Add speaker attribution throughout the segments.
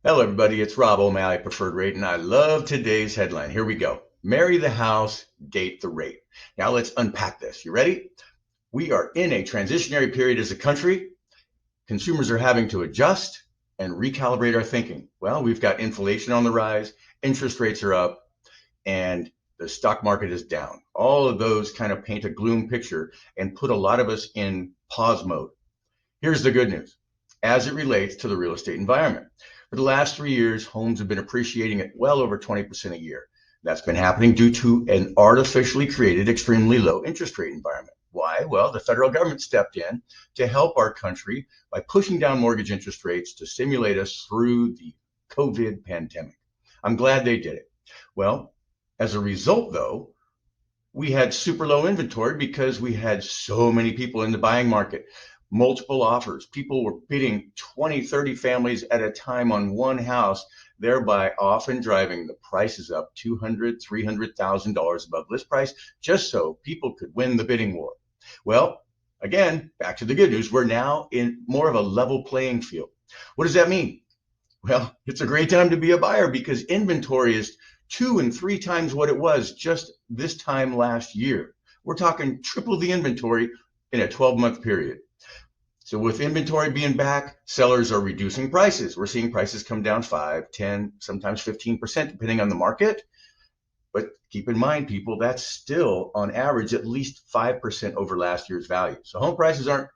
Speaker 1: Hello, everybody. It's Rob O'Malley, Preferred Rate, and I love today's headline. Here we go. Marry the house, date the rate. Now let's unpack this. You ready? We are in a transitionary period as a country. Consumers are having to adjust and recalibrate our thinking. Well, we've got inflation on the rise, interest rates are up, and the stock market is down. All of those kind of paint a gloom picture and put a lot of us in pause mode. Here's the good news as it relates to the real estate environment. For the last 3 years, homes have been appreciating at well over 20% a year. That's been happening due to an artificially created extremely low interest rate environment. Why? Well, the federal government stepped in to help our country by pushing down mortgage interest rates to stimulate us through the COVID pandemic. I'm glad they did it. Well, as a result, though, we had super low inventory because we had so many people in the buying market, multiple offers. People were bidding 20, 30 families at a time on one house, thereby often driving the prices up $200,000, $300,000 above list price, just so people could win the bidding war. Well, again, back to the good news. We're now in more of a level playing field. What does that mean? Well, it's a great time to be a buyer because inventory is 2 and 3 times what it was just this time last year. We're talking triple the inventory in a 12-month period. So with inventory being back, sellers are reducing prices. We're seeing prices come down 5, 10, sometimes 15%, depending on the market. But keep in mind, people, that's still on average at least 5% over last year's value. So home prices aren't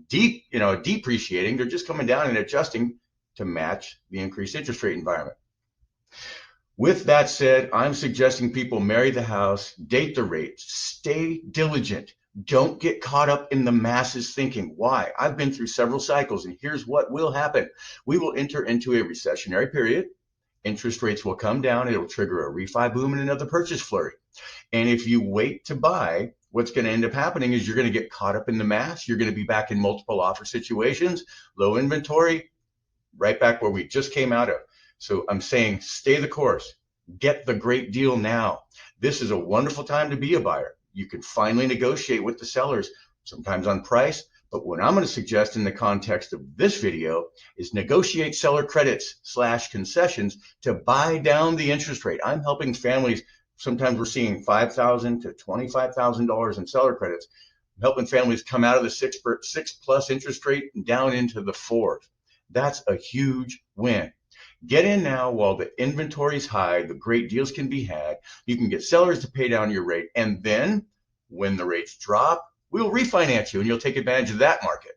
Speaker 1: depreciating. They're just coming down and adjusting to match the increased interest rate environment. With that said, I'm suggesting people marry the house, date the rate, stay diligent. Don't get caught up in the masses thinking. Why? I've been through several cycles, and here's what will happen. We will enter into a recessionary period. Interest rates will come down. It'll trigger a refi boom and another purchase flurry. And if you wait to buy, what's going to end up happening is you're going to get caught up in the mass. You're going to be back in multiple offer situations, low inventory, right back where we just came out of. So I'm saying stay the course, get the great deal now. This is a wonderful time to be a buyer. You can finally negotiate with the sellers, sometimes on price, but what I'm going to suggest in the context of this video is negotiate seller credits / concessions to buy down the interest rate. I'm helping families. Sometimes we're seeing $5,000 to $25,000 in seller credits. I'm helping families come out of the 6+ interest rate and down into the 4s. That's a huge win. Get in now while the inventory is high, the great deals can be had. You can get sellers to pay down your rate. And then when the rates drop, we'll refinance you and you'll take advantage of that market.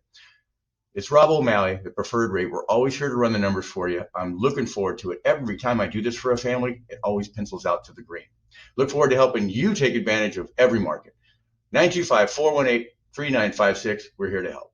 Speaker 1: It's Rob O'Malley, the Preferred Rate. We're always here to run the numbers for you. I'm looking forward to it. Every time I do this for a family, it always pencils out to the green. Look forward to helping you take advantage of every market. 925-418-3956. We're here to help.